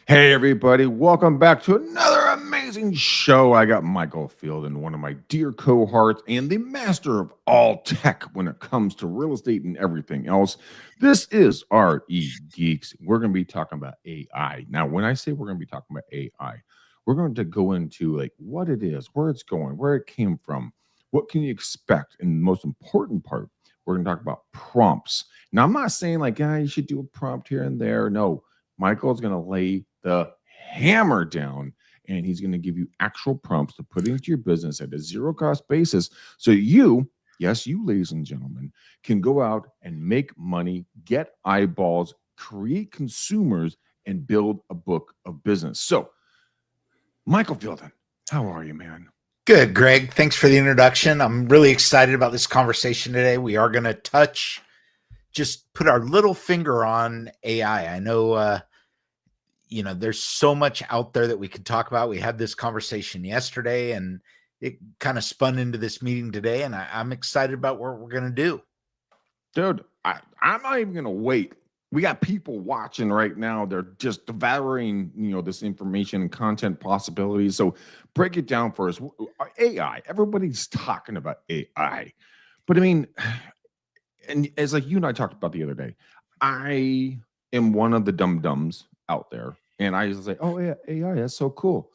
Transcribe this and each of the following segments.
Hey, everybody, welcome back to another amazing show. I got Michael Fielden, one of my dear cohorts and the master of all tech when it comes to real estate and everything else. This is RE Geeks. We're going to be talking about AI. Now, when I say we're going to be talking about AI, we're going to go into like what it is, where it's going, where it came from, what can you expect, and the most important part, we're going to talk about prompts. Now, I'm not saying like, you should do a prompt here and there. No, Michael's going to lay the hammer down and he's going to give you actual prompts to put into your business at a zero cost basis. So you, yes, you, ladies and gentlemen, can go out and make money, get eyeballs, create consumers, and build a book of business. So, Michael Fielden, how are you, man? Good, Greg. Thanks for the introduction. I'm really excited about this conversation today. We are going to just put our little finger on AI. I know, there's so much out there that we could talk about. We had this conversation yesterday and it kind of spun into this meeting today, and I'm excited about what we're going to do. Dude, I'm not even going to wait. We got people watching right now. They're just devouring, this information and content possibilities. So break it down for us. AI, everybody's talking about AI. But I mean, and as like you and I talked about the other day, I am one of the dum-dums out there. And I just say, oh, yeah, AI, that's so cool.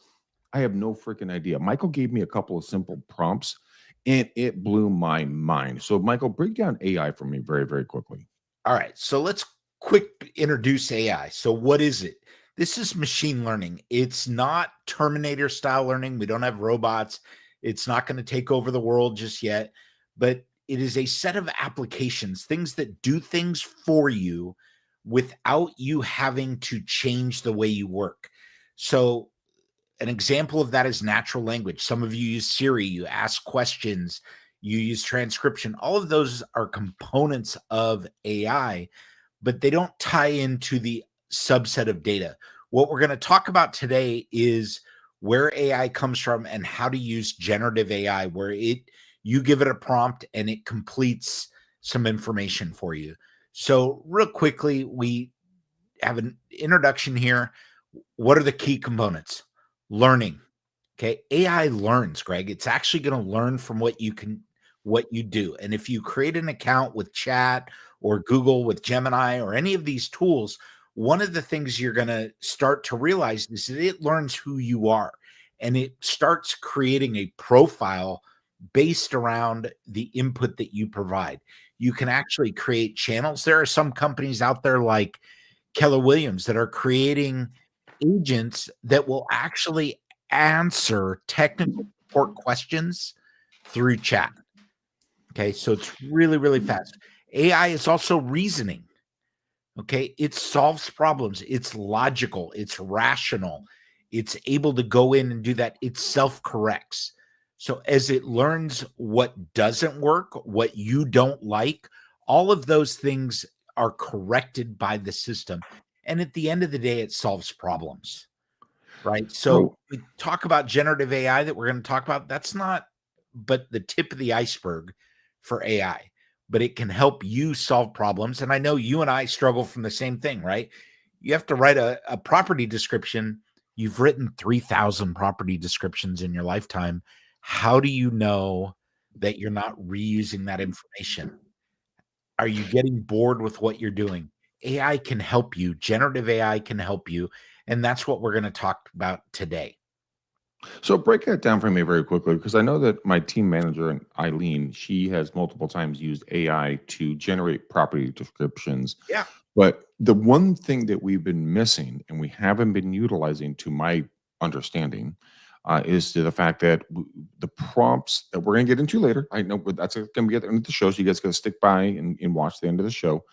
I have no freaking idea. Michael gave me a couple of simple prompts and it blew my mind. So, Michael, break down AI for me very, very quickly. All right. So let's quick introduce AI. So what is it? This is machine learning. It's not Terminator style learning. We don't have robots. It's not going to take over the world just yet, but it is a set of applications, things that do things for you without you having to change the way you work. So an example of that is natural language. Some of you use Siri, you ask questions, you use transcription. All of those are components of AI, but they don't tie into the subset of data. What we're going to talk about today is where AI comes from and how to use generative AI, where you give it a prompt and it completes some information for you. So real quickly, we have an introduction here. What are the key components? Learning. Okay. AI learns, Greg. It's actually going to learn from what you do. And if you create an account with Chat or Google with Gemini or any of these tools, one of the things you're going to start to realize is that it learns who you are and it starts creating a profile based around the input that you provide. You can actually create channels. There are some companies out there like Keller Williams that are creating agents that will actually answer technical support questions through chat. Okay, so it's really, really fast. AI is also reasoning. Okay, it solves problems. It's logical. It's rational. It's able to go in and do that. It self-corrects. So as it learns what doesn't work, what you don't like, all of those things are corrected by the system. And at the end of the day, it solves problems. Right. So we talk about generative AI that we're going to talk about. That's not but the tip of the iceberg for AI, but it can help you solve problems. And I know you and I struggle from the same thing, right? You have to write a property description. You've written 3,000 property descriptions in your lifetime. How do you know that you're not reusing that information? Are you getting bored with what you're doing? AI can help you. Generative AI can help you. And that's what we're going to talk about today. So break that down for me very quickly, because I know that my team manager, Eileen, she has multiple times used AI to generate property descriptions. Yeah. But the one thing that we've been missing and we haven't been utilizing, to my understanding, is to the fact that the prompts that we're going to get into later, I know that's going to be at the end of the show, so you guys got to stick by and watch the end of the show.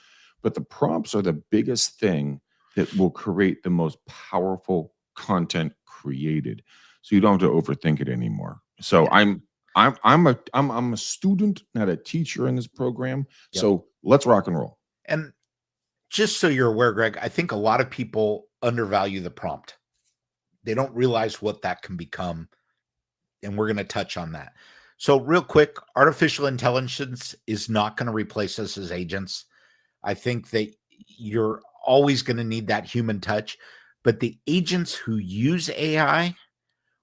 But the prompts are the biggest thing that will create the most powerful content created. So you don't have to overthink it anymore. So Yeah. I'm a student, not a teacher in this program. Yep. So let's rock and roll. And just so you're aware, Greg, I think a lot of people undervalue the prompt. They don't realize what that can become. And we're going to touch on that. So real quick, artificial intelligence is not going to replace us as agents. I think that you're always going to need that human touch. but the agents who use AI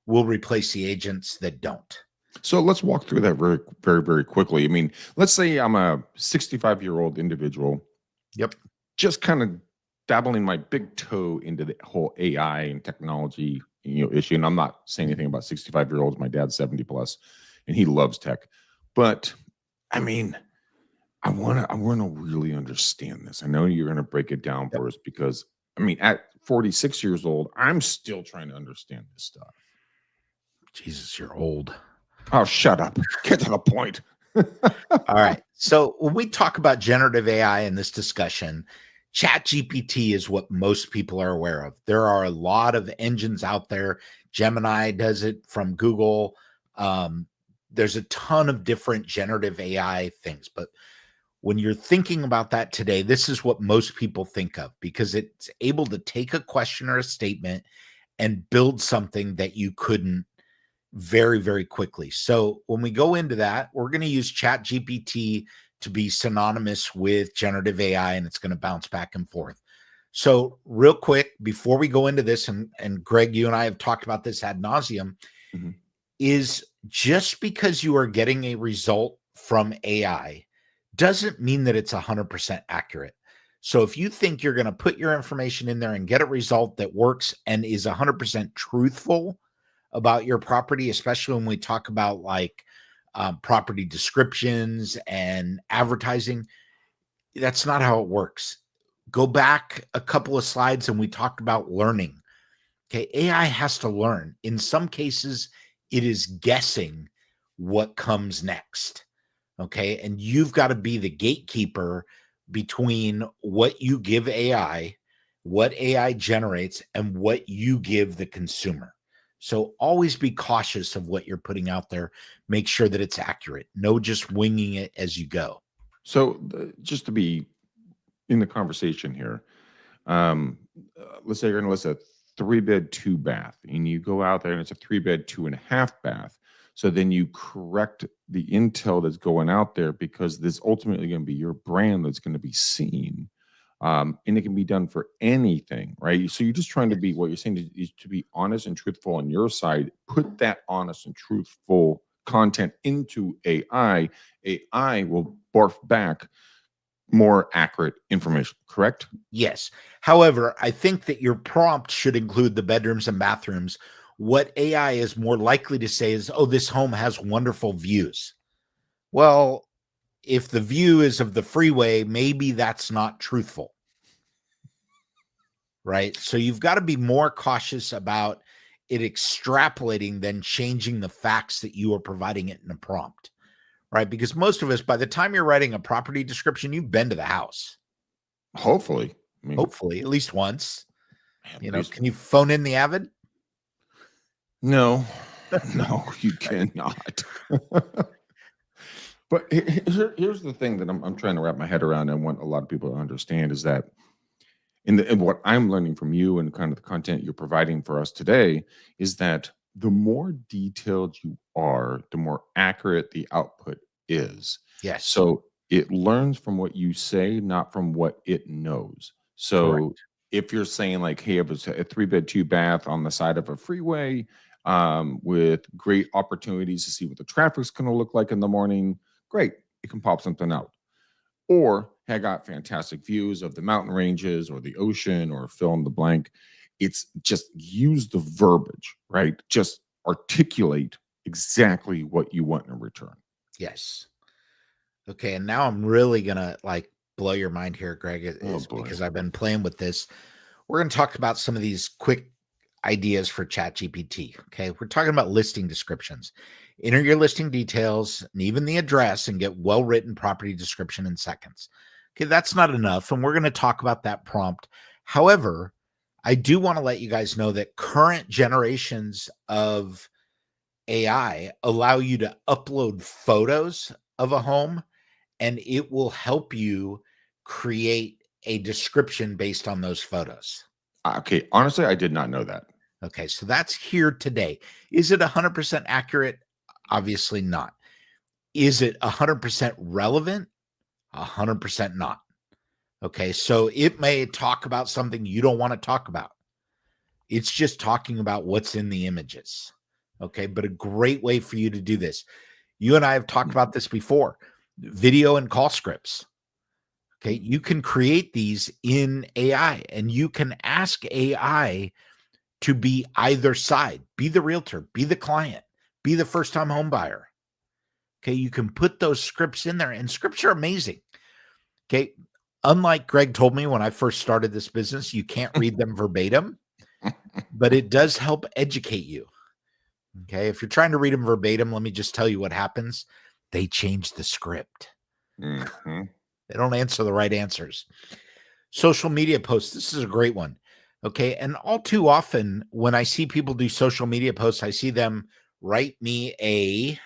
will replace the agents that don't. So let's walk through that very, very, very quickly. I mean, let's say I'm a 65-year-old individual, Yep. just kind of dabbling my big toe into the whole AI and technology, issue. And I'm not saying anything about 65-year-olds. My dad's 70 plus, and he loves tech. But I mean, I wanna really understand this. I know you're gonna break it down Yep. for us because I mean, at 46 years old, I'm still trying to understand this stuff. Jesus, you're old. Oh, shut up. Get to the point. All right. So when we talk about generative AI in this discussion, ChatGPT is what most people are aware of. There are a lot of engines out there. Gemini does it from Google. There's a ton of different generative AI things. But when you're thinking about that today, this is what most people think of because it's able to take a question or a statement and build something that you couldn't very, very quickly. So when we go into that, we're going to use Chat GPT to be synonymous with generative AI, and it's going to bounce back and forth. So real quick, before we go into this, and Greg, you and I have talked about this ad nauseum, Mhm. is just because you are getting a result from AI doesn't mean that it's 100% accurate. So if you think you're going to put your information in there and get a result that works and is 100% truthful about your property, especially when we talk about like property descriptions and advertising, that's not how it works. Go back a couple of slides and we talked about learning. Okay, AI has to learn. In some cases, it is guessing what comes next. Okay, and you've got to be the gatekeeper between what you give AI, what AI generates, and what you give the consumer. So always be cautious of what you're putting out there. Make sure that it's accurate. No just winging it as you go. So, just to be in the conversation here, let's say you're gonna list a 3-bed, 2-bath, and you go out there and it's a 3-bed, 2.5-bath. So then you correct the intel that's going out there because this ultimately gonna be your brand that's gonna be seen. And it can be done for anything, right? So you're just trying to be what you're saying is to be honest and truthful on your side. Put that honest and truthful content into AI. AI will barf back more accurate information, correct? Yes. However, I think that your prompt should include the bedrooms and bathrooms. What AI is more likely to say is, oh, this home has wonderful views. Well, if the view is of the freeway, maybe that's not truthful. Right. So you've got to be more cautious about it extrapolating than changing the facts that you are providing it in a prompt. Right. Because most of us, by the time you're writing a property description, you've been to the house, Hopefully. I mean, hopefully, at least once. at You know, least can you phone in the Avid? no, no, you cannot. But here's the thing that I'm trying to wrap my head around and want a lot of people to understand is that in what I'm learning from you and kind of the content you're providing for us today is that the more detailed you are, the more accurate the output is. Yes. So it learns from what you say, not from what it knows. So Correct. if you're saying like, hey, it was a 3-bed, 2-bath on the side of a freeway with great opportunities to see what the traffic's going to look like in the morning, great. It can pop something out or had got fantastic views of the mountain ranges or the ocean or fill in the blank. It's just use the verbiage, right? Just articulate exactly what you want in return. Yes. Okay. And now I'm really going to like blow your mind here, Greg, Oh is boy. because I've been playing with this. We're going to talk about some of these quick ideas for ChatGPT. Okay. We're talking about listing descriptions. Enter your listing details and even the address and get well written property description in seconds. Okay. That's not enough. And we're going to talk about that prompt. However, I do want to let you guys know that current generations of AI allow you to upload photos of a home and it will help you create a description based on those photos. Okay. Honestly, I did not know that. Okay, so that's here today. Is it 100% accurate? Obviously not. Is it 100% relevant? 100% not. Okay, so it may talk about something you don't want to talk about. It's just talking about what's in the images. Okay. But a great way for you to do this. You and I have talked about this before, video and call scripts. Okay. You can create these in AI and you can ask AI to be either side, be the realtor, be the client, be the first time home buyer. Okay. You can put those scripts in there, and scripts are amazing. Okay. Unlike Greg told me when I first started this business, you can't read them verbatim, but it does help educate you. Okay. If you're trying to read them verbatim, let me just tell you what happens. They change the script. Mm-hmm. They don't answer the right answers. Social media posts. This is a great one. Okay. And all too often, when I see people do social media posts, I see them write me a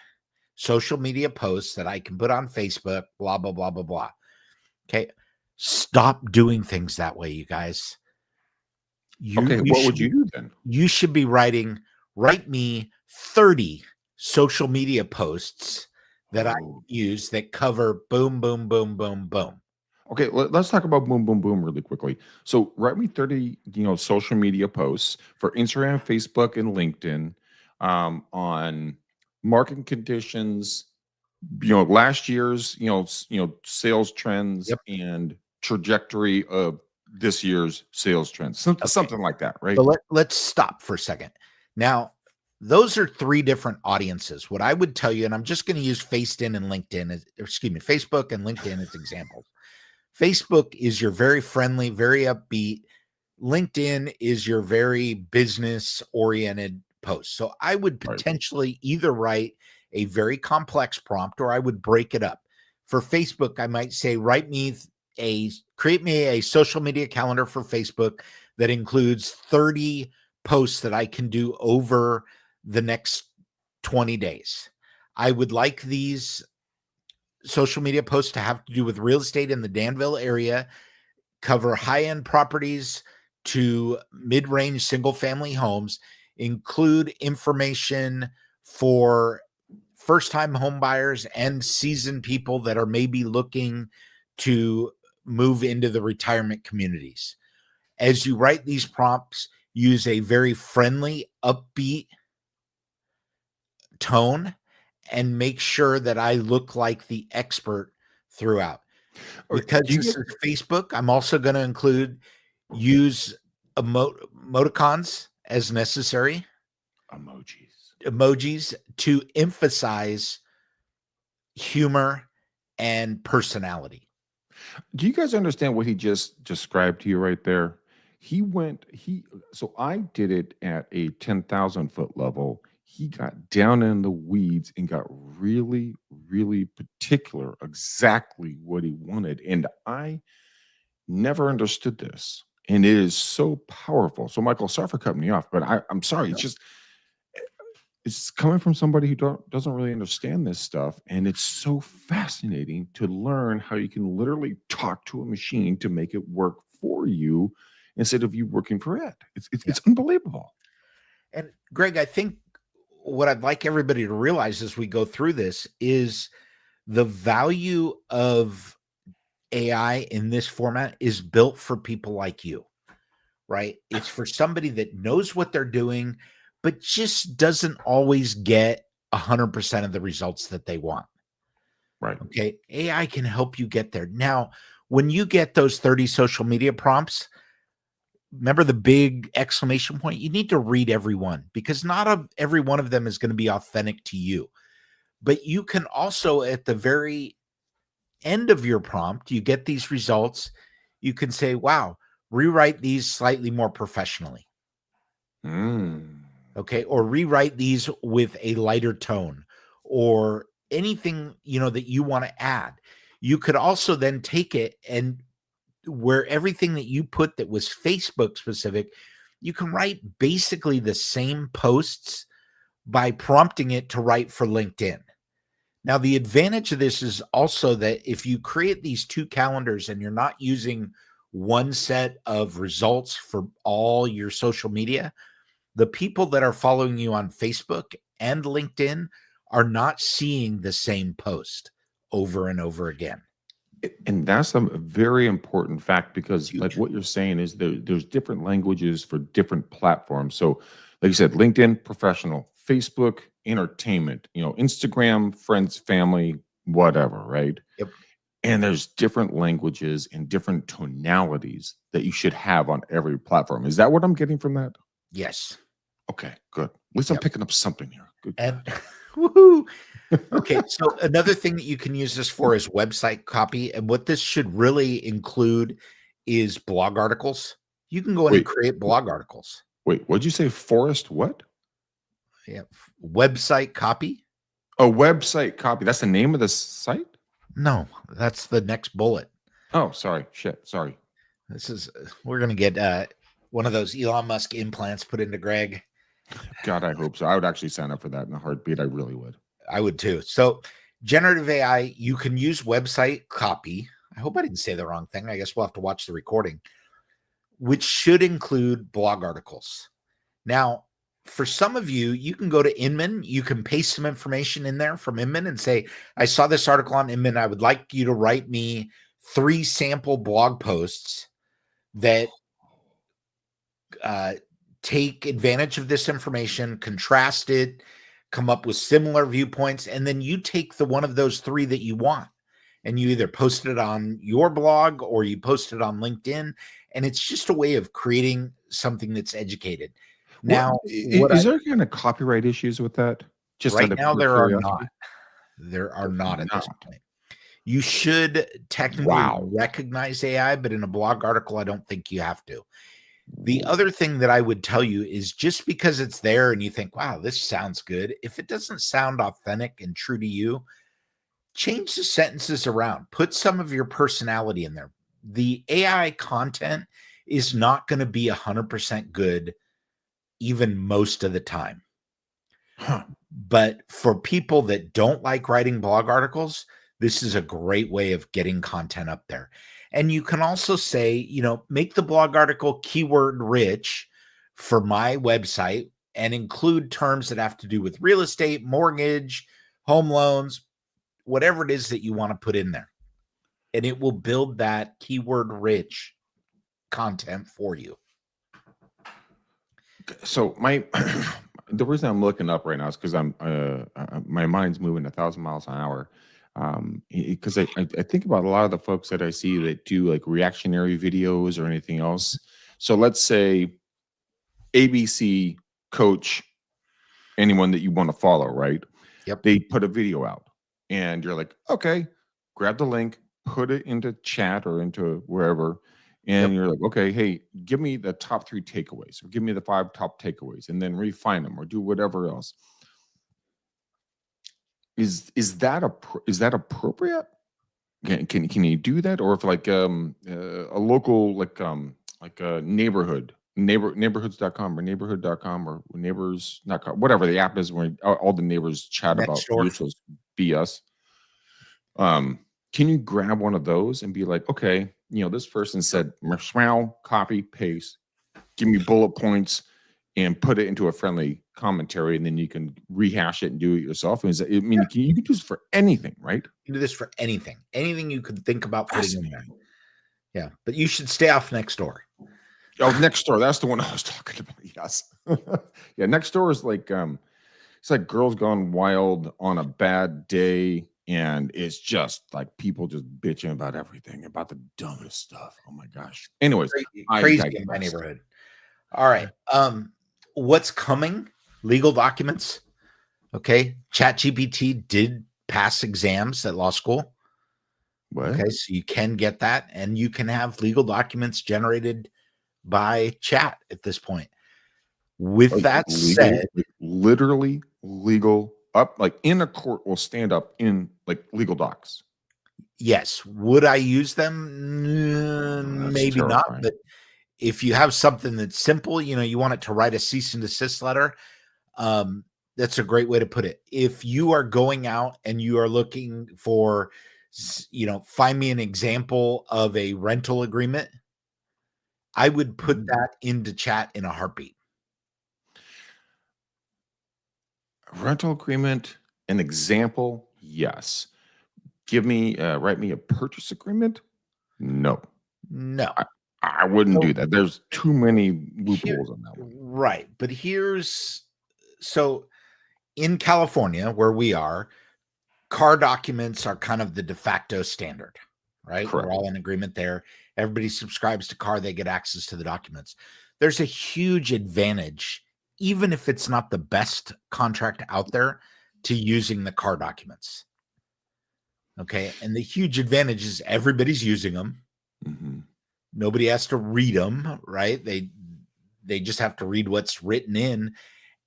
social media post that I can put on Facebook, blah, blah, blah, blah, blah. Okay. Stop doing things that way, you guys. Okay, what would you do then? You should be write me 30 social media posts that I use that cover boom, boom, boom, boom, boom. Okay, let's talk about boom, boom, boom really quickly. So write me 30, social media posts for Instagram, Facebook, and LinkedIn on market conditions, last year's, sales trends Yep. and trajectory of this year's sales trends. Okay. Something like that, right? So let's stop for a second. Now, those are three different audiences. What I would tell you, and I'm just going to use Facebook and LinkedIn as examples. Facebook is your very friendly, very upbeat. LinkedIn is your very business oriented post. So I would Right. potentially either write a very complex prompt or I would break it up. For Facebook, I might say, create me a social media calendar for Facebook that includes 30 posts that I can do over the next 20 days. I would like these social media posts to have to do with real estate in the Danville area, cover high-end properties to mid-range single-family homes, include information for first-time home buyers and seasoned people that are maybe looking to move into the retirement communities. As you write these prompts, use a very friendly, upbeat tone and make sure that I look like the expert throughout. Because Do you this get is Facebook, I'm also going to use emoticons as necessary, emojis to emphasize humor and personality. Do you guys understand what he just described to you right there? So I did it at a 10,000 foot level. He got down in the weeds and got really, really particular exactly what he wanted. And I never understood this. And it is so powerful. So, Michael, sorry for cutting me off, but I'm sorry. It's coming from somebody who doesn't really understand this stuff, and it's so fascinating to learn how you can literally talk to a machine to make it work for you instead of you working for it. It's unbelievable. And Greg, I think what I'd like everybody to realize as we go through this is the value of AI in this format is built for people like you, right? It's for somebody that knows what they're doing, but just doesn't always get 100% of the results that they want. Right. Okay. AI can help you get there. Now, when you get those 30 social media prompts, remember the big exclamation point? You need to read every one because every one of them is going to be authentic to you. But you can also, at the very end of your prompt, you get these results. You can say, wow, rewrite these slightly more professionally. Okay. Or rewrite these with a lighter tone or anything, that you want to add. You could also then take it and where everything that you put that was Facebook specific, you can write basically the same posts by prompting it to write for LinkedIn. Now, the advantage of this is also that if you create these two calendars and you're not using one set of results for all your social media, the people that are following you on Facebook and LinkedIn are not seeing the same post over and over again. And that's a very important fact because, like, Huge. what you're saying is there's different languages for different platforms. So, like you said, LinkedIn, professional; Facebook, entertainment; Instagram, friends, family, whatever, right? Yep. And there's different languages and different tonalities that you should have on every platform. Is that what I'm getting from that? Yes. Okay, good. At least I'm Yep. picking up something here. Good And God. woohoo. Okay, so another thing that you can use this for is website copy. And what this should really include is blog articles. You can go in and Wait, create blog articles. what'd you say? Forest what? Yeah. Website copy. A website copy. That's the name of the site? No, that's the next bullet. Oh, sorry. Shit. Sorry. This is we're gonna get one of those Elon Musk implants put into Greg. God, I hope so. I would actually sign up for that in a heartbeat. I really would. I would too. So generative AI, you can use website copy. I hope I didn't say the wrong thing. I guess we'll have to watch the recording, which should include blog articles. Now, for some of you, you can go to Inman. You can paste some information in there from Inman and say, I saw this article on Inman. I would like you to write me 3 sample blog posts that take advantage of this information, contrast it, come up with similar viewpoints, and then you take the one of those 3 that you want and you either post it on your blog or you post it on LinkedIn. And it's just a way of creating something that's educated. What Now, what I is there kind of copyright issues with that? Just right out of now pure there are not. curiosity? There are There's not at this not. point. You should technically Wow. recognize AI, but in a blog article, I don't think you have to. The other thing that I would tell you is just because it's there and you think, wow, this sounds good, if it doesn't sound authentic and true to you, change the sentences around, put some of your personality in there. The AI content is not going to be 100% good, even most of the time. Huh. But for people that don't like writing blog articles, this is a great way of getting content up there. And you can also say, make the blog article keyword rich for my website and include terms that have to do with real estate, mortgage, home loans, whatever it is that you want to put in there. And it will build that keyword rich content for you. So my the reason I'm looking up right now is because I'm my mind's moving 1,000 miles an hour. Because I think about a lot of the folks that I see that do like reactionary videos or anything else. So let's say ABC coach, anyone that you want to follow, right? Yep. They put a video out, and you're like, okay, grab the link, put it into chat or into wherever, and Yep. you're like, okay, hey, give me the top 3 takeaways, or give me the 5 top takeaways, and then refine them or do whatever else. Is that appropriate? Can you do that? Or if like a local like a neighborhoods.com or neighborhood.com or neighbors.com, whatever the app is where all the neighbors chat about Next door. useless BS. Can you grab one of those and be like, okay, this person said copy paste, give me bullet points and put it into a friendly commentary, and then you can rehash it and do it yourself. And I mean, you can do this for anything, right? You can do this for anything you could think about putting in there. Fascinating. Yeah, but you should stay off next door. Oh, next door. That's the one I was talking about. Yes. Yeah. Next door is like it's like Girls Gone Wild on a bad day. And it's just like people just bitching about everything, about the dumbest stuff. Oh my gosh. Anyways, I Crazy in my digress. neighborhood. All right. What's coming? Legal documents. Okay. ChatGPT did pass exams at law school. What? Okay, so you can get that, and you can have legal documents generated by chat at this point. With Like that legal, said, like literally legal up, like in a court will stand up in like legal docs. yes, would I use them? That's Maybe not, terrifying. but if you have something that's simple, you want it to write a cease and desist letter, that's a great way to put it. If you are going out and you are looking for, find me an example of a rental agreement, I would put that into chat in a heartbeat. Rental agreement, an example, yes. write me a purchase agreement? No, No. I wouldn't So do that. There's too many here, loopholes on that one. right. But so in California, where we are, car documents are kind of the de facto standard, right? We're Correct. all in agreement there. Everybody subscribes to car, they get access to the documents. There's a huge advantage, even if it's not the best contract out there, to using the car documents. Okay. And the huge advantage is everybody's using them. Mhm. Nobody has to read them, right? They just have to read what's written in.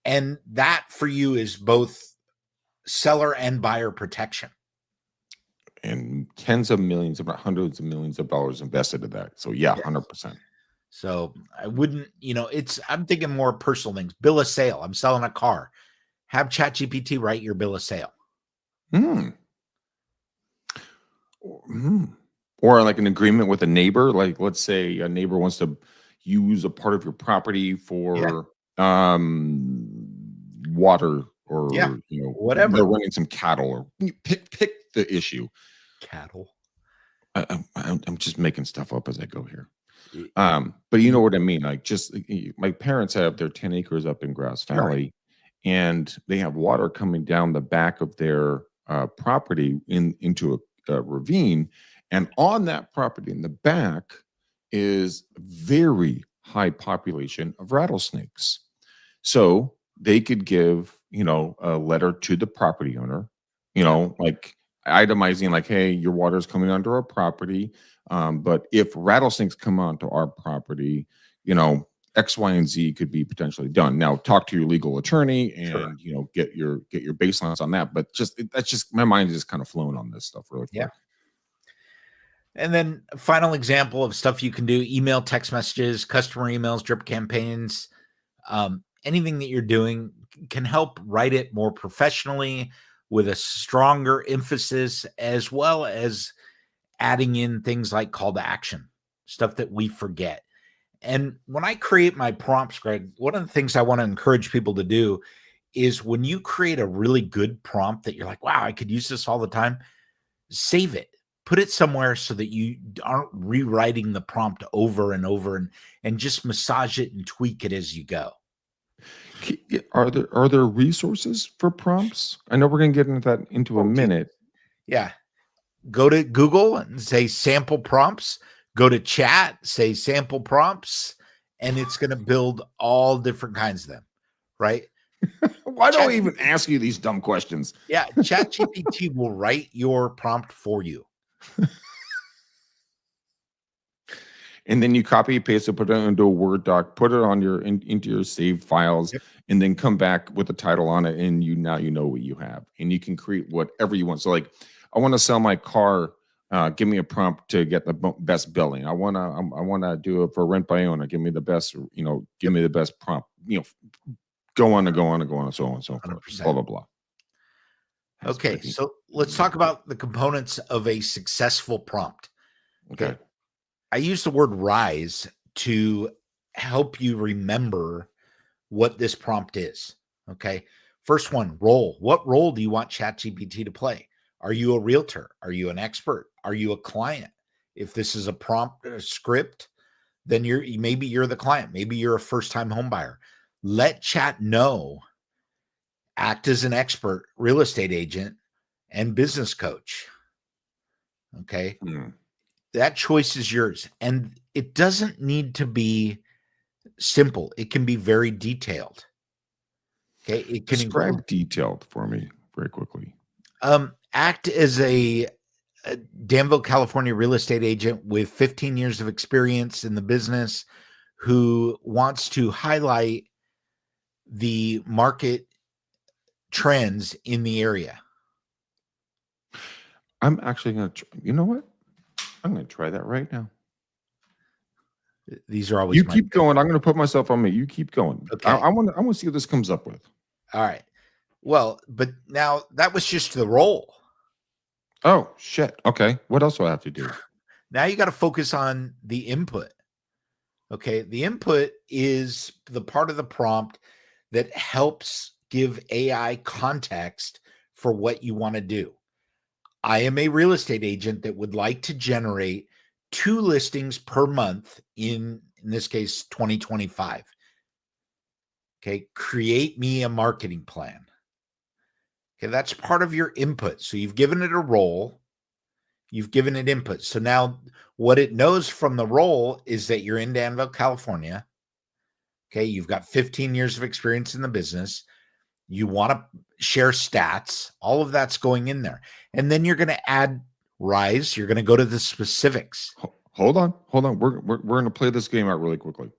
And that for you is both seller and buyer protection. And tens of millions, about hundreds of millions of dollars invested in that. So yeah, Yes. 100%. So I wouldn't, I'm thinking more personal things. Bill of sale. I'm selling a car. Have ChatGPT write your bill of sale. Mm. Mm. Or like an agreement with a neighbor. Like let's say a neighbor wants to use a part of your property Yeah. for water, Yeah. or Whatever. they're running some cattle, or pick the issue. Cattle. I'm just making stuff up as I go here. Y- But you know y- what I mean? Like, just my parents have their 10 acres up in Grass Right. Valley, and they have water coming down the back of their property into a ravine. And on that property in the back is very high population of rattlesnakes. So they could give, a letter to the property owner, Yeah. like itemizing, like, hey, your water is coming onto our property. But if rattlesnakes come onto our property, X, Y, and Z could be potentially done. Now, talk to your legal attorney Sure. and get your baselines on that. But that's just my mind is just kind of flowing on this stuff really Yeah. quick. And then a final example of stuff you can do: email, text messages, customer emails, drip campaigns, anything that you're doing can help write it more professionally with a stronger emphasis, as well as adding in things like call to action, stuff that we forget. And when I create my prompts, Greg, one of the things I want to encourage people to do is when you create a really good prompt that you're like, wow, I could use this all the time, save it. Put it somewhere so that you aren't rewriting the prompt over and over, and just massage it and tweak it as you go. Are there resources for prompts? I know we're going to get into that into a Oh, geez. minute. Yeah. Go to Google and say sample prompts. Go to chat, say sample prompts, and it's going to build all different kinds of them, right? Why don't Chat, we even ask you these dumb questions? yeah, ChatGPT will write your prompt for you. And then you copy paste it, put it into a Word doc, put it on into your saved files, Yep. and then come back with a title on it, and now you know what you have, and you can create whatever you want. So, like, I want to sell my car. Give me a prompt to get the best billing. I wanna do it for rent by owner. Give me the best. Give Yep. me the best prompt. Go on and go on and go on and so on and so forth. Blah 100%. blah blah. That's Okay, pretty. so let's talk about the components of a successful prompt. Okay. Okay. I use the word rise to help you remember what this prompt is. Okay. First one, role. What role do you want ChatGPT to play? Are you a realtor? Are you an expert? Are you a client? If this is a prompt, a script, then maybe you're the client. Maybe you're a first-time home buyer. Let chat know. Act as an expert, real estate agent, and business coach. Okay. Hmm. That choice is yours. And it doesn't need to be simple. It can be very detailed. Okay. It can include Describe detailed for me very quickly. act as a Danville, California real estate agent with 15 years of experience in the business who wants to highlight the market trends in the area. I'm actually going to, you know what? I'm going to try that right now. These are always You my keep favorite. going. I'm going to put myself on me. You keep going. Okay. I want to see what this comes up with. All right. Well, but now that was just the role. Oh, shit. Okay. What else do I have to do? Now you got to focus on the input. Okay. The input is the part of the prompt that helps give AI context for what you want to do. I am a real estate agent that would like to generate 2 listings per month in this case, 2025. Okay. Create me a marketing plan. Okay. That's part of your input. So you've given it a role, you've given it input. So now what it knows from the role is that you're in Danville, California. Okay. You've got 15 years of experience in the business. You want to share stats. All of that's going in there. And then you're going to add rise. You're going to go to the specifics. Hold on. We're going to play this game out really quickly.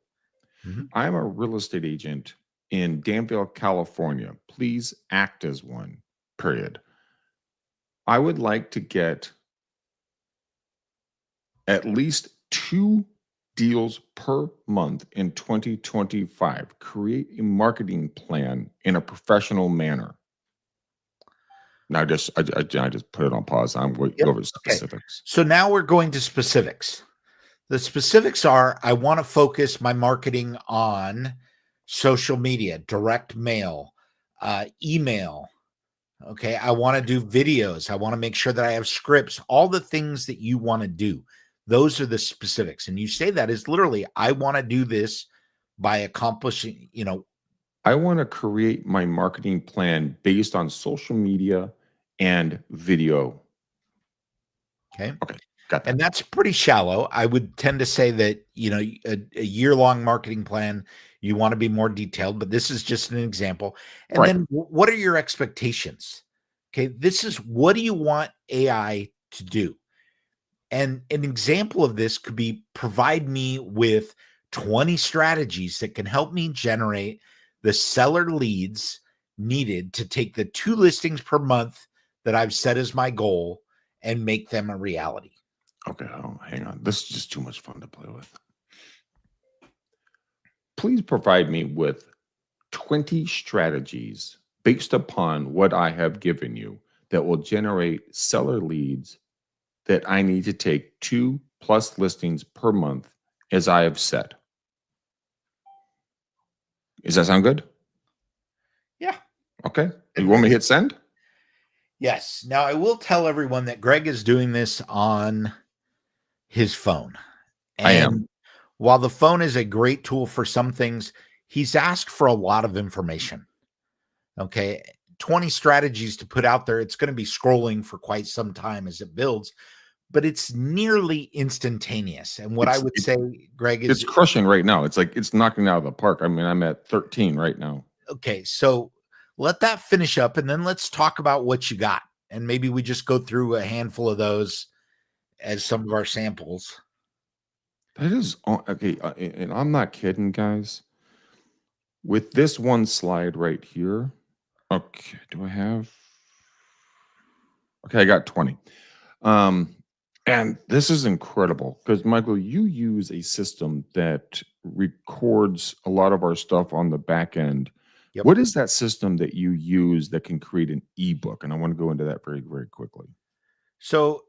Mhm. I'm a real estate agent in Danville, California. Please act as one, period. I would like to get at least 2 deals per month in 2025. Create a marketing plan in a professional manner. Now, I just put it on pause. I'm going Yep. over the Okay. specifics. So now we're going to specifics. The specifics are I want to focus my marketing on social media, direct mail, email. Okay. I want to do videos. I want to make sure that I have scripts, all the things that you want to do. Those are the specifics. And you say that is literally, I want to do this by accomplishing, I want to create my marketing plan based on social media and video. okay. Okay, got that. And that's pretty shallow. I would tend to say that, a year-long marketing plan, you want to be more detailed, but this is just an example. And Right. then what are your expectations? Okay. This is what do you want AI to do? And an example of this could be provide me with 20 strategies that can help me generate the seller leads needed to take the 2 listings per month that I've set as my goal and make them a reality. Okay, hang on. This is just too much fun to play with. Please provide me with 20 strategies based upon what I have given you that will generate seller leads that I need to take 2+ listings per month as I have set. Does that sound good? Yeah. Okay. You want me to hit send? Yes. Now, I will tell everyone that Greg is doing this on his phone. And I am. while the phone is a great tool for some things, he's asked for a lot of information. Okay. 20 strategies to put out there. It's going to be scrolling for quite some time as it builds, but it's nearly instantaneous. And what I would say, Greg, It's is crushing right now. It's like it's knocking it out of the park. I mean, I'm at 13 right now. okay. So let that finish up and then let's talk about what you got. And maybe we just go through a handful of those as some of our samples. That is okay. And I'm not kidding, guys. With this one slide right here. Okay. Do I have? Okay. I got 20. And this is incredible because, Michael, you use a system that records a lot of our stuff on the back end. Yep. What is that system that you use that can create an ebook? And I want to go into that very, very quickly. So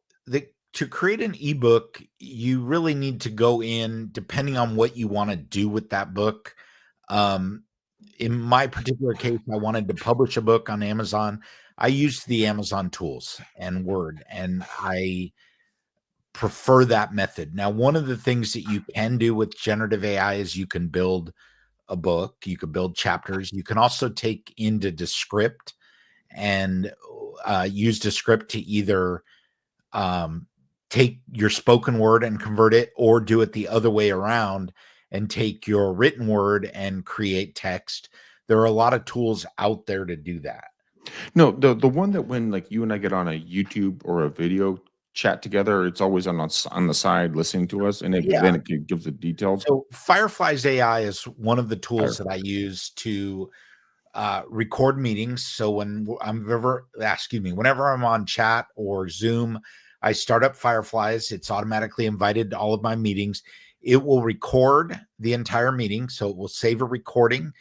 to create an ebook, you really need to go in depending on what you want to do with that book. In my particular case, I wanted to publish a book on Amazon. I used the Amazon tools and Word, and I prefer that method. Now, one of the things that you can do with generative AI is you can build a book, you can build chapters. You can also take into Descript and use Descript to either take your spoken word and convert it, or do it the other way around and take your written word and create text. There are a lot of tools out there to do that. No, the one that when like you and I get on a YouTube or a video chat together, it's always on the side listening to us, and then it gives the details. So Firefly's AI is one of the tools that I use to record meetings. So whenever I'm on chat or Zoom, I start up Fireflies. It's automatically invited to all of my meetings. It will record the entire meeting. So it will save a recording.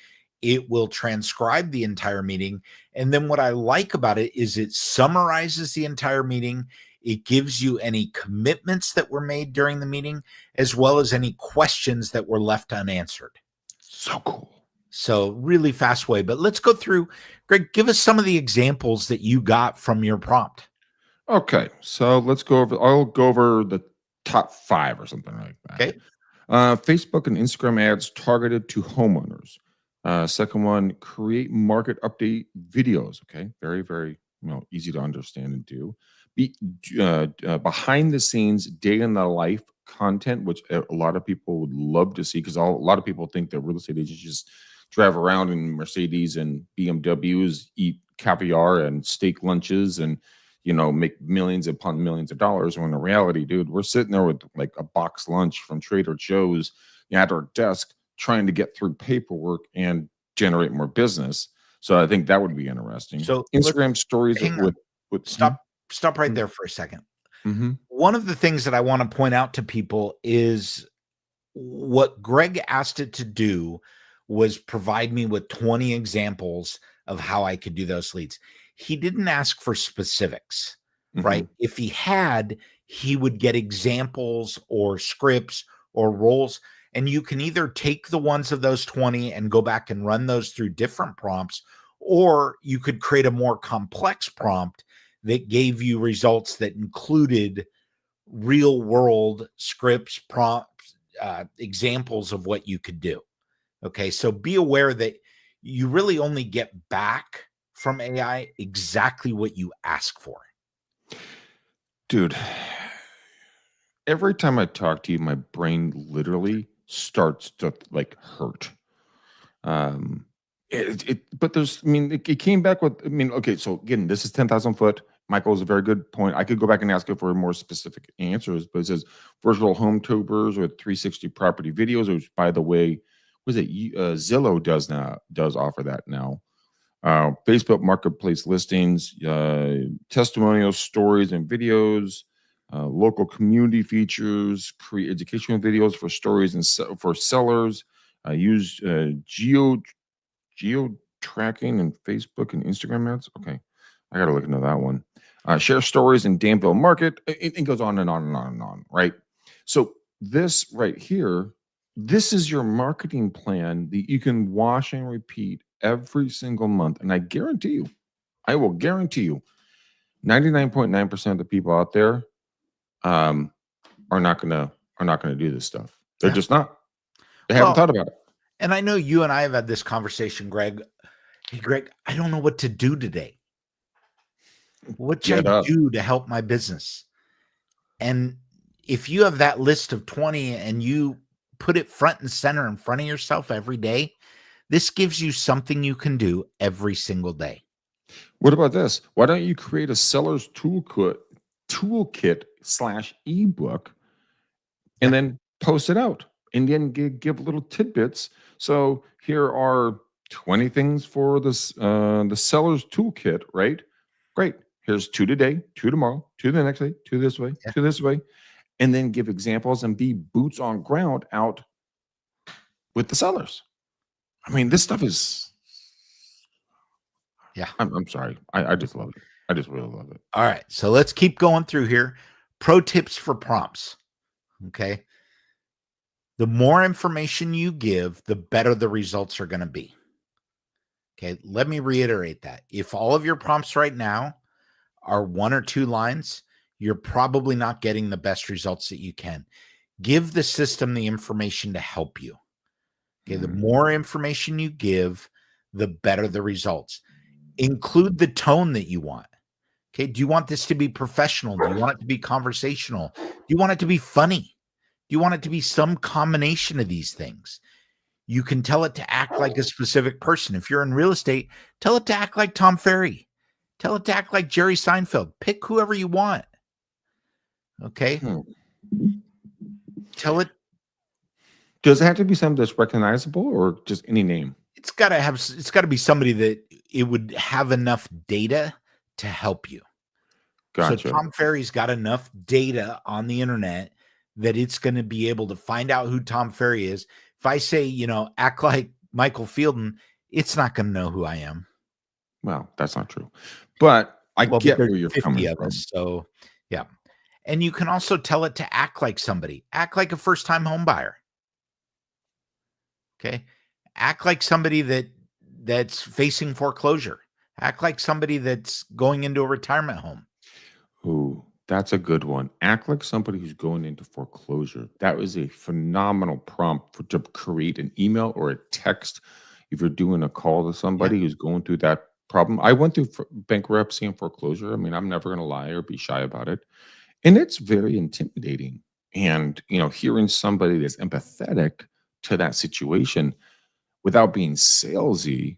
It will transcribe the entire meeting. And then what I like about it is it summarizes the entire meeting. It gives you any commitments that were made during the meeting, as well as any questions that were left unanswered. So cool. So really fast way, but let's go through. Greg, give us some of the examples that you got from your prompt. Okay, so let's go over. I'll go over the top 5 or something like that. Okay. Facebook and Instagram ads targeted to homeowners. Second one, create market update videos. Okay, very, very easy to understand and do. Be behind the scenes, day in the life content, which a lot of people would love to see because a lot of people think that real estate agents just drive around in Mercedes and BMWs, eat caviar and steak lunches, and make millions upon millions of dollars. When in reality, dude, we're sitting there with like a box lunch from Trader Joe's at our desk trying to get through paperwork and generate more business. So I think that would be interesting. So Instagram stories hang on. with Stop right there for a second. mm-hmm. One of the things that I want to point out to people is what Greg asked it to do was provide me with 20 examples of how I could do those leads. He didn't ask for specifics, right? Mm-hmm. If he had, he would get examples or scripts or roles. And you can either take the ones of those 20 and go back and run those through different prompts, or you could create a more complex prompt that gave you results that included real world scripts, prompts, examples of what you could do. Okay. So be aware that you really only get back from AI exactly what you ask for. Dude, every time I talk to you, my brain literally starts to like hurt. But it came back with, okay, so again, this is 10,000 foot. Michael's a very good point. I could go back and ask it for more specific answers, but it says virtual home tours with 360 property videos, which by the way, Zillow does offer that now. Facebook marketplace listings, testimonials, stories and videos, local community features, create educational videos for stories and for sellers. Use geo tracking and Facebook and Instagram ads. Okay, I got to look into that one. Share stories in Danville Market. It goes on and on and on and on. Right. So this right here, this is your marketing plan that you can wash and repeat every single month, and I will guarantee you, 99.9% of the people out there um, are not gonna do this stuff. They're just not. They haven't thought about it. And I know you and I have had this conversation, Greg. Hey, Greg, I don't know what to do today. What should I do to help my business? And if you have that list of 20 and you put it front and center in front of yourself every day, this gives you something you can do every single day. What about this? Why don't you create a seller's toolkit / ebook and then post it out and then give little tidbits? So here are 20 things for this the seller's toolkit, right? Great. Here's 2 today, 2 tomorrow, 2 the next day, 2 this way, 2 this way, and then give examples and be boots on ground out with the sellers. I mean, this stuff is I'm sorry. I just love it. I just really love it. All right. So let's keep going through here. Pro tips for prompts. Okay. The more information you give, the better the results are going to be. Okay. Let me reiterate that. If all of your prompts right now are 1 or 2 lines, you're probably not getting the best results that you can. Give the system the information to help you. Okay. The more information you give, the better the results. Include the tone that you want. Okay. Do you want this to be professional? Do you want it to be conversational? Do you want it to be funny? Do you want it to be some combination of these things? You can tell it to act like a specific person. If you're in real estate, tell it to act like Tom Ferry. Tell it to act like Jerry Seinfeld. Pick whoever you want. Okay. Tell it. Does it have to be something that's recognizable or just any name? It's got to be somebody that it would have enough data to help you. Gotcha. So Tom Ferry's got enough data on the internet that it's going to be able to find out who Tom Ferry is. If I say, act like Michael Fielden, it's not going to know who I am. Well, that's not true. But I get where you're coming from. So, yeah. And you can also tell it to act like somebody. Act like a first-time home buyer. Okay? Act like somebody that's facing foreclosure. Act like somebody that's going into a retirement home. Ooh, that's a good one. Act like somebody who's going into foreclosure. That was a phenomenal prompt to create an email or a text if you're doing a call to Yeah. somebody who's going through that problem. I went through bankruptcy and foreclosure. I mean, I'm never going to lie or be shy about it. And it's very intimidating. And, hearing somebody that's empathetic to that situation without being salesy,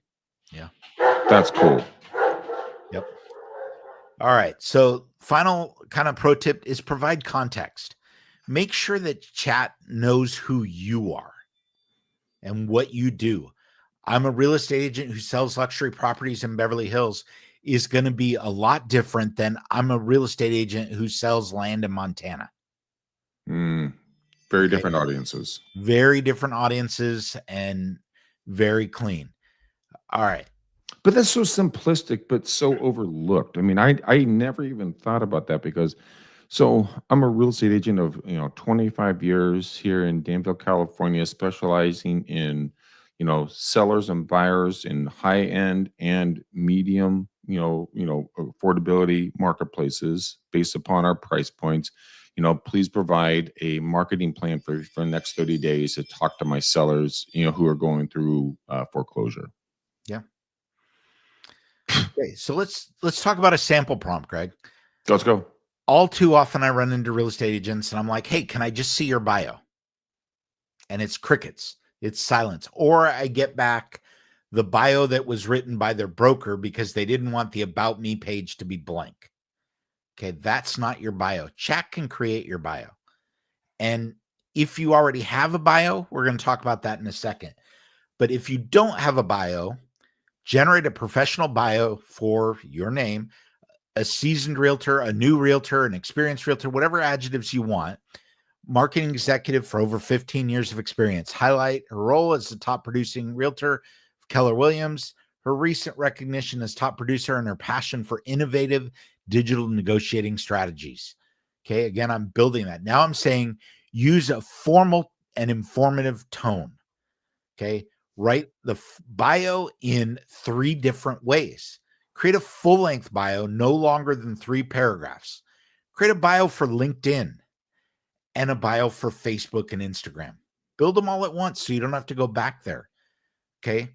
Yeah. that's cool. Yep. All right. So, final kind of pro tip is provide context. Make sure that chat knows who you are and what you do. I'm a real estate agent who sells luxury properties in Beverly Hills is going to be a lot different than I'm a real estate agent who sells land in Montana. Mm, very Okay. different audiences. Very different audiences and very clean. All right. But that's so simplistic, but so overlooked. I mean, I never even thought about that because I'm a real estate agent of 25 years here in Danville, California, specializing in sellers and buyers in high end and medium affordability marketplaces based upon our price points. Please provide a marketing plan for the next 30 days to talk to my sellers who are going through foreclosure. Yeah. Okay. So let's talk about a sample prompt, Greg. Let's go. All too often I run into real estate agents and I'm like, hey, can I just see your bio? And it's crickets, it's silence. Or I get back the bio that was written by their broker because they didn't want the about me page to be blank. Okay, that's not your bio. Chat can create your bio. And if you already have a bio, we're going to talk about that in a second. But if you don't have a bio, generate a professional bio for your name, a seasoned realtor, a new realtor, an experienced realtor, whatever adjectives you want. Marketing executive for over 15 years of experience. Highlight her role as the top producing realtor of Keller Williams, her recent recognition as top producer, and her passion for innovative digital negotiating strategies. Okay, again, I'm building that. Now I'm saying use a formal and informative tone. Okay, write the bio in 3 different ways. Create a full-length bio, no longer than 3 paragraphs. Create a bio for LinkedIn and a bio for Facebook and Instagram. Build them all at once so you don't have to go back there. Okay.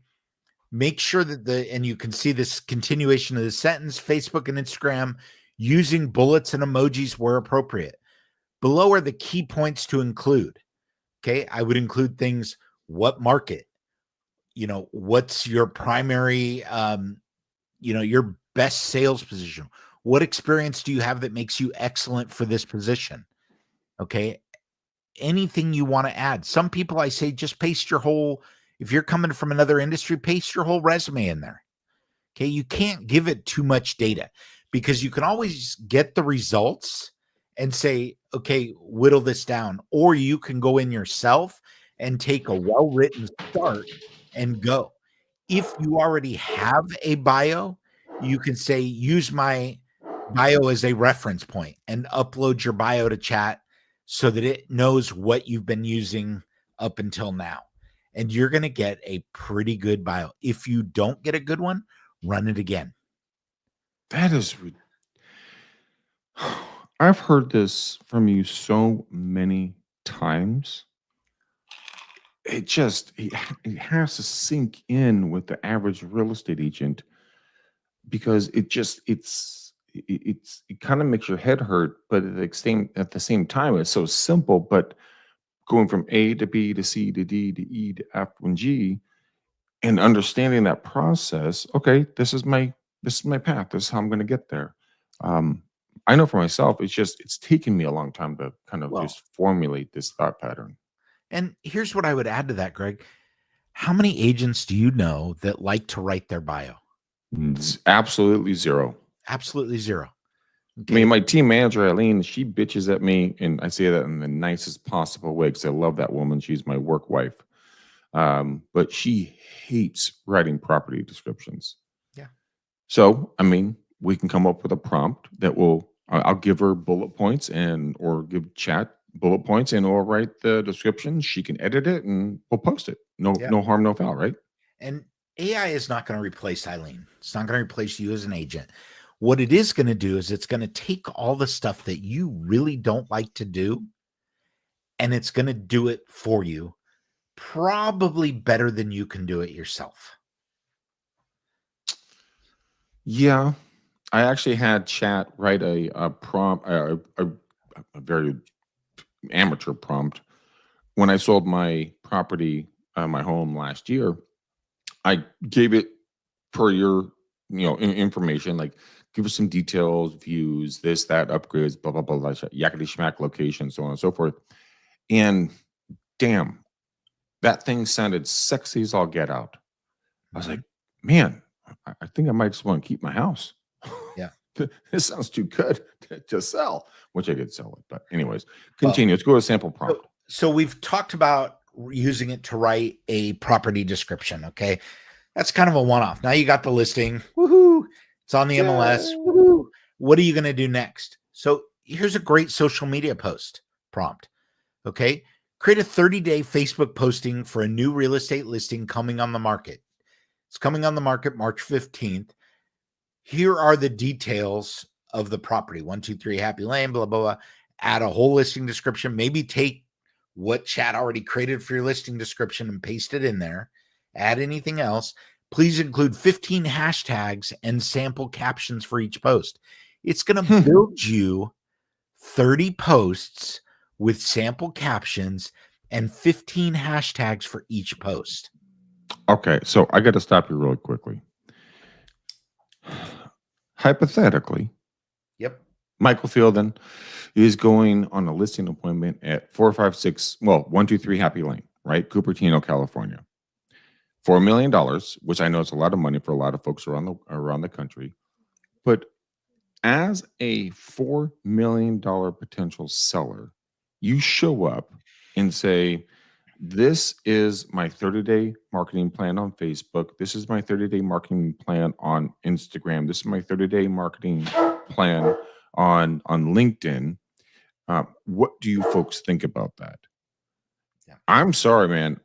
Make sure that and you can see this continuation of the sentence, Facebook and Instagram, using bullets and emojis where appropriate. Below are the key points to include. Okay. I would include things, what market, what's your primary, your best sales position. What experience do you have that makes you excellent for this position? Okay. Anything you want to add. Some people, I say, just paste your whole, if you're coming from another industry, paste your whole resume in there. Okay. You can't give it too much data because you can always get the results and say, okay, whittle this down. Or you can go in yourself and take a well-written start and go. If you already have a bio, you can say, use my bio as a reference point and upload your bio to chat so that it knows what you've been using up until now. And you're going to get a pretty good bio. If you don't get a good one, run it again. That is I've heard this from you so many times. It has to sink in with the average real estate agent because it kind of makes your head hurt, but at the same time, it's so simple. But going from A to B to C to D to E to F and G, and understanding that process. Okay, this is my path. This is how I'm going to get there. Um, I know for myself, it's taken me a long time to kind of Well, just formulate this thought pattern. and here's what I would add to that, Greg. How many agents do you know that like to write their bio? Absolutely zero. Absolutely zero. I mean, Okay. my team manager, Eileen, she bitches at me, and I say that in the nicest possible way because I love that woman. She's my work wife. But she hates writing property descriptions. Yeah. So, I mean, we can come up with a prompt that I'll give her bullet points or give chat bullet points and we'll write the description. She can edit it and we'll post it. No, Yeah. no harm, no foul, right? And AI is not going to replace Eileen. It's not going to replace you as an agent. What it is going to do is it's going to take all the stuff that you really don't like to do, and it's going to do it for you, probably better than you can do it yourself. Yeah, I actually had chat write a prompt, a very amateur prompt when I sold my property, my home last year. I gave it per your information, like give us some details, views, this, that, upgrades, blah blah blah, yakety schmack, location, so on and so forth. And damn, that thing sounded sexy as all get out. I was like, man, I think I might just want to keep my house. Yeah. This sounds too good to sell, which I did sell it. But anyways, continue. Let's go to sample prompt. So we've talked about using it to write a property description. Okay. That's kind of a one-off. Now you got the listing. Woohoo. It's on the MLS. Woohoo. What are you going to do next? So here's a great social media post prompt. Okay. Create a 30-day Facebook posting for a new real estate listing coming on the market. It's coming on the market March 15th. Here are the details of the property. 123 Happy Lane, blah, blah, blah. Add a whole listing description. Maybe take what chat already created for your listing description and paste it in there. Add anything else. Please include 15 hashtags and sample captions for each post. It's going to build you 30 posts with sample captions and 15 hashtags for each post. Okay, so I got to stop you really quickly. Hypothetically, yep, Michael Fielden is going on a listing appointment at 123 Happy Lane, right? Cupertino, California. For $1 million, which I know is a lot of money for a lot of folks around the country. But as a $4 million potential seller, you show up and say, this is my 30-day marketing plan on Facebook. This is my 30-day marketing plan on Instagram. This is my 30-day marketing plan on LinkedIn. What do you folks think about that? Yeah. I'm sorry, man.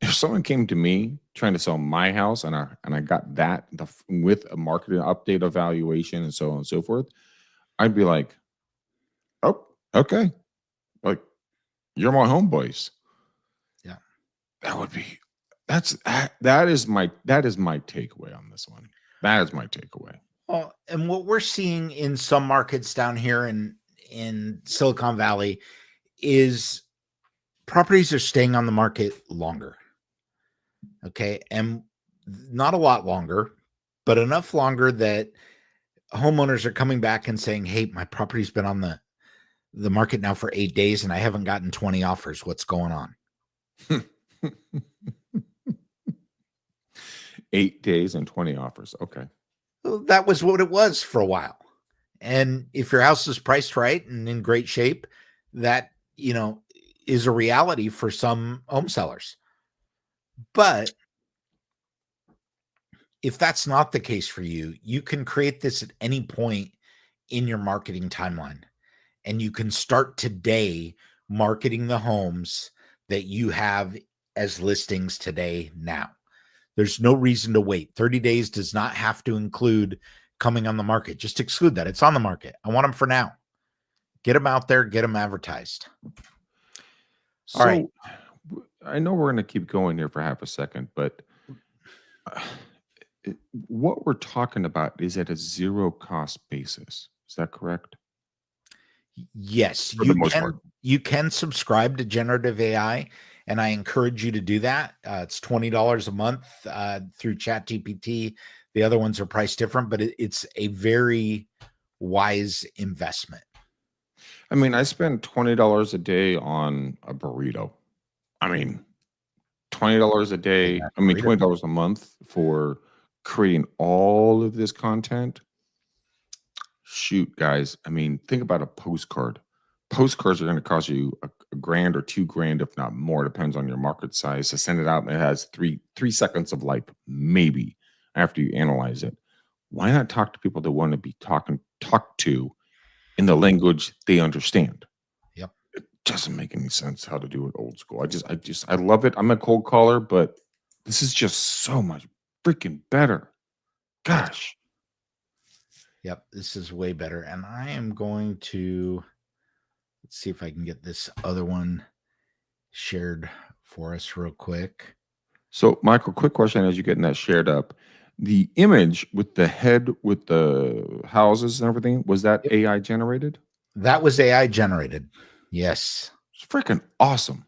If someone came to me trying to sell my house and I got that with a marketing update evaluation and so on and so forth, I'd be like, oh, okay. Like, you're my homeboys. Yeah. That is my takeaway on this one. That is my takeaway. Well, and what we're seeing in some markets down here in Silicon Valley is properties are staying on the market longer. Okay. And not a lot longer, but enough longer that homeowners are coming back and saying, hey, my property's been on the market now for 8 days and I haven't gotten 20 offers. What's going on? 8 days and 20 offers. Okay. Well, that was what it was for a while. And if your house is priced right and in great shape, that, is a reality for some home sellers. But if that's not the case for you, you can create this at any point in your marketing timeline. And you can start today marketing the homes that you have as listings today now. There's no reason to wait. 30 days does not have to include coming on the market. Just exclude that. It's on the market. I want them for now. Get them out there. Get them advertised. So, all right. I know we're going to keep going here for half a second, but what we're talking about is at a zero cost basis. Is that correct? Yes, you can subscribe to generative AI, and I encourage you to do that. It's $20 a month through ChatGPT. The other ones are priced different, but it's a very wise investment. I mean, I spend $20 a day on a burrito. I mean, $20 a day. I mean, $20 a month for creating all of this content. Shoot, guys. I mean, think about a postcard. Postcards are going to cost you a grand or $2,000, if not more. Depends on your market size. To send it out, and it has three seconds of life, maybe, after you analyze it. Why not talk to people that want to be talked to in the language they understand? Yep. It doesn't make any sense how to do it old school. I love it. I'm a cold caller, but this is just so much freaking better. Gosh. Yep, this is way better. And I am going to, let's see if I can get this other one shared for us real quick. So, Michael, quick question as you're getting that shared up. The image with the head with the houses and everything, was that Yep. AI generated? That was AI generated. Yes. It's freaking awesome.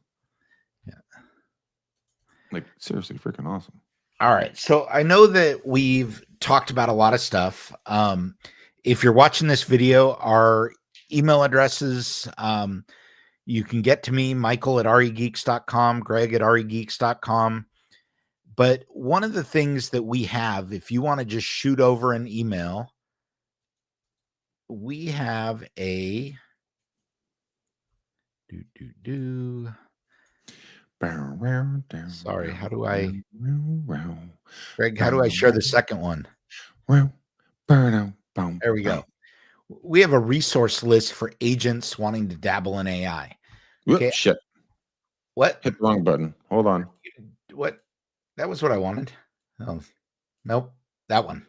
Yeah. Like, seriously, freaking awesome. All right. So I know that we've talked about a lot of stuff. If you're watching this video, our email addresses, you can get to me, Michael at regeeks.com, Greg at regeeks.com. But one of the things that we have, if you want to just shoot over an email, we have a sorry, how do I Greg, how do I share the second one? There we go. We have a resource list for agents wanting to dabble in AI. Okay. Shit. What? Hit the wrong button. Hold on. What? That was what I wanted. Oh, nope. That one.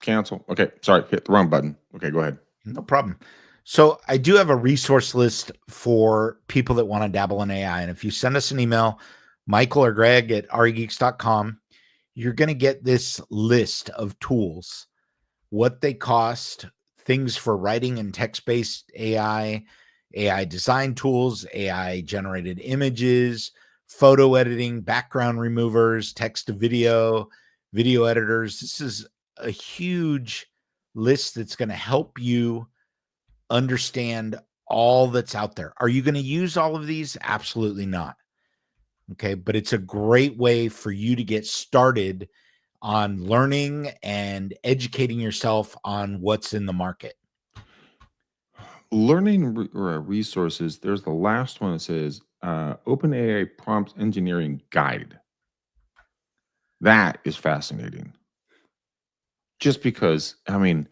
Cancel. Okay. Sorry. Hit the wrong button. Okay. Go ahead. No problem. So I do have a resource list for people that want to dabble in AI. And if you send us an email, Michael or Greg at regeeks.com, you're going to get this list of tools, what they cost, things for writing and text-based AI, AI design tools, AI generated images, photo editing, background removers, text to video, video editors. This is a huge list that's going to help you understand all that's out there. Are you going to use all of these? Absolutely not. Okay. But it's a great way for you to get started on learning and educating yourself on what's in the market. Learning resources. There's the last one that says OpenAI Prompt Engineering Guide. That is fascinating. Just because, I mean,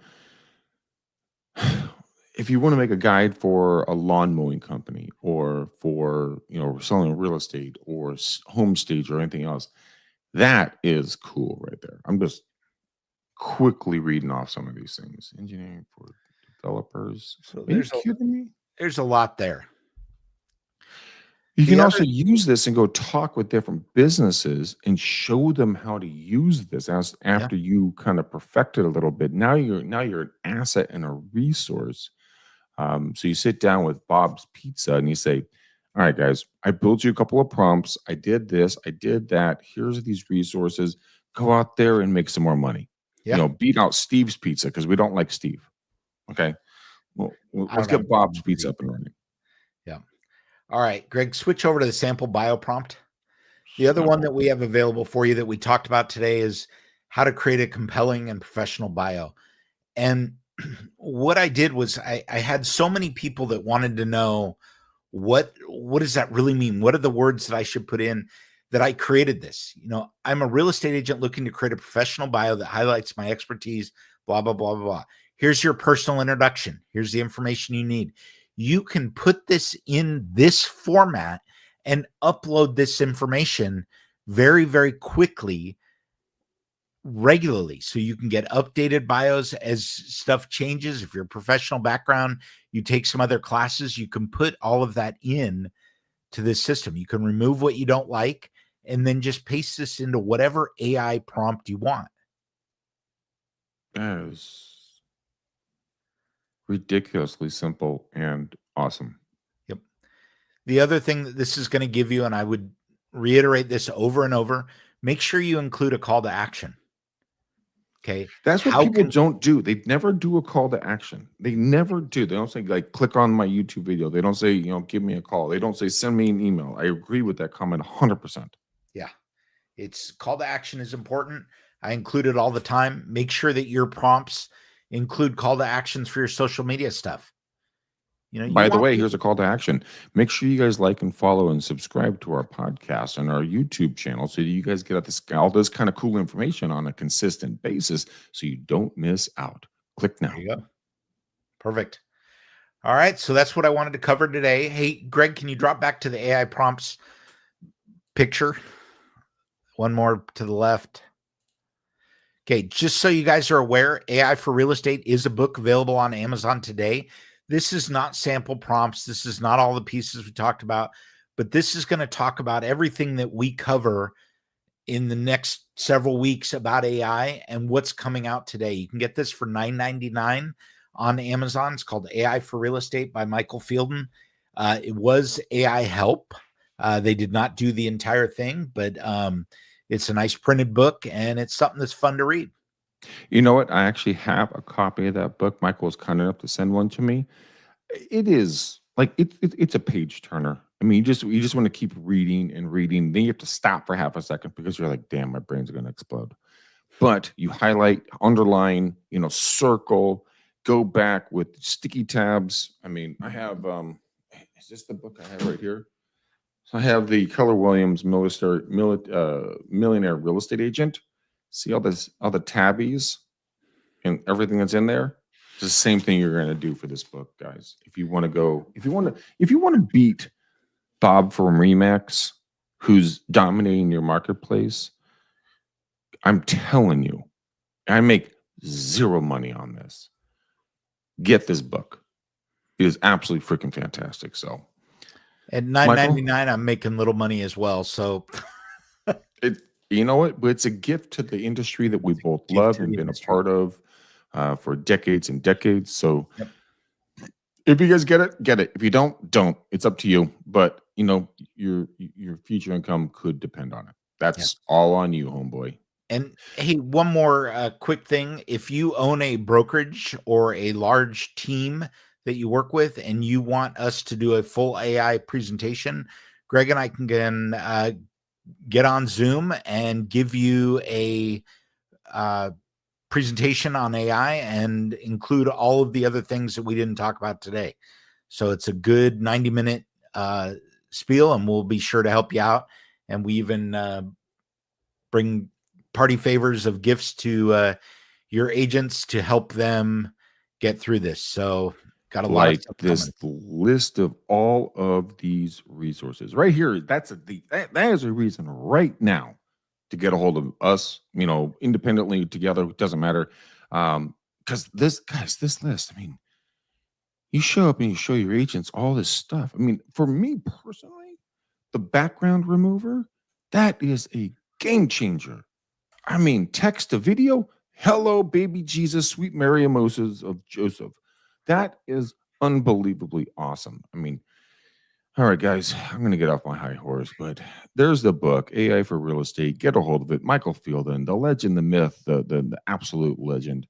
if you want to make a guide for a lawn mowing company or for, selling real estate or home stage or anything else, that is cool right there. I'm just quickly reading off some of these things. Engineering for developers. So Are you kidding me? There's a lot there. You can also use this and go talk with different businesses and show them how to use this after you kind of perfect it a little bit. Now you're an asset and a resource. So you sit down with Bob's Pizza and you say, all right, guys, I built you a couple of prompts. I did this. I did that. Here's these resources. Go out there and make some more money. Yeah. Beat out Steve's Pizza because we don't like Steve. Okay. Well, let's get Bob's Pizza up and running. Yeah. All right, Greg, switch over to the sample bio prompt. The other one that we have available for you that we talked about today is how to create a compelling and professional bio. And what I did was I had so many people that wanted to know what does that really mean? What are the words that I should put in, that I created this? I'm a real estate agent looking to create a professional bio that highlights my expertise, blah, blah, blah, blah, blah. Here's your personal introduction. Here's the information you need. You can put this in this format and upload this information very, very quickly, regularly. So you can get updated bios as stuff changes. If you're a professional background, you take some other classes, you can put all of that in to this system. You can remove what you don't like and then just paste this into whatever AI prompt you want. That is ridiculously simple and awesome. Yep. The other thing that this is going to give you, and I would reiterate this over and over, make sure you include a call to action. Okay. That's what people don't do. They never do a call to action. They never do. They don't say, like, click on my YouTube video. They don't say, give me a call. They don't say, send me an email. I agree with that comment 100%. Yeah. It's call to action is important. I include it all the time. Make sure that your prompts include call to actions for your social media stuff. By the way, here's a call to action. Make sure you guys like and follow and subscribe to our podcast and our YouTube channel so you guys get all this kind of cool information on a consistent basis so you don't miss out. Click now. There you go. Perfect. All right. So that's what I wanted to cover today. Hey, Greg, can you drop back to the AI prompts picture? One more to the left. Okay, just so you guys are aware, AI for Real Estate is a book available on Amazon today. This is not sample prompts. This is not all the pieces we talked about, but this is going to talk about everything that we cover in the next several weeks about AI and what's coming out today. You can get this for $9.99 on Amazon. It's called AI for Real Estate by Michael Fielden. It was AI Help. They did not do the entire thing, but it's a nice printed book, and it's something that's fun to read. You know what? I actually have a copy of that book. Michael was kind enough to send one to me. It is like it's a page turner. I mean, you just want to keep reading and reading. Then you have to stop for half a second because you're like, damn, my brains are going to explode. But you highlight, underline, circle, go back with sticky tabs. I mean, I have is this the book I have right here? So I have the Keller Williams Millionaire Real Estate Agent. See all the tabbies and everything that's in there? It's the same thing you're going to do for this book, guys. If you want to beat Bob from Remax, who's dominating your marketplace, I'm telling you, I make zero money on this. Get this book. It is absolutely freaking fantastic. So at $9.99, I'm making little money as well. So you know what? But it's a gift to the industry that we both love and been a part of for decades and decades. So if you guys get it, get it. If you don't. It's up to you. But your future income could depend on it. That's all on you, homeboy. And hey, one more quick thing. If you own a brokerage or a large team that you work with and you want us to do a full AI presentation, Greg and I can get on Zoom and give you a presentation on AI and include all of the other things that we didn't talk about today. So it's a good 90-minute spiel, and we'll be sure to help you out. And we even bring party favors of gifts to your agents to help them get through this. So got a lot of this list of all of these resources right here. That is a reason right now to get a hold of us, independently, together. It doesn't matter. Because this list, I mean, you show up and you show your agents all this stuff. I mean, for me personally, the background remover, that is a game changer. I mean, text to video, hello, baby Jesus, sweet Mary and Moses of Joseph. That is unbelievably awesome. I mean, all right, guys, I'm going to get off my high horse, but there's the book, AI for Real Estate. Get a hold of it. Michael Fielden, the legend, the myth, the absolute legend.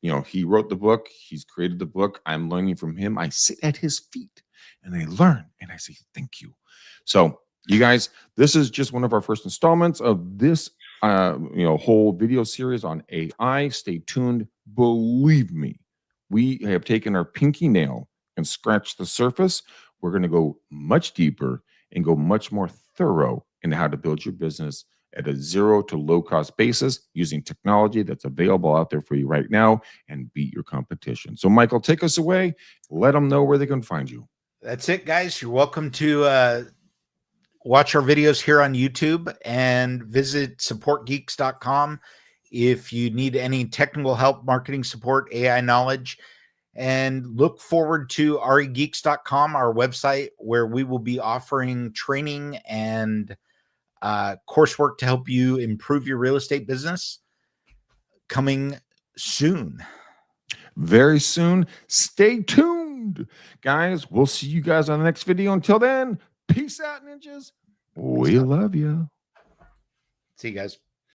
He wrote the book. He's created the book. I'm learning from him. I sit at his feet and I learn and I say, thank you. So you guys, this is just one of our first installments of this whole video series on AI. Stay tuned. Believe me, we have taken our pinky nail and scratched the surface. We're going to go much deeper and go much more thorough into how to build your business at a zero to low cost basis using technology that's available out there for you right now and beat your competition. So Michael, take us away. Let them know where they can find you. That's it, guys. You're welcome to watch our videos here on YouTube and visit supportgeeks.com if you need any technical help, marketing support, AI knowledge. And look forward to regeeks.com, our website, where we will be offering training and coursework to help you improve your real estate business coming soon. Very soon. Stay tuned, guys. We'll see you guys on the next video. Until then, peace out, ninjas. We love you. See you guys.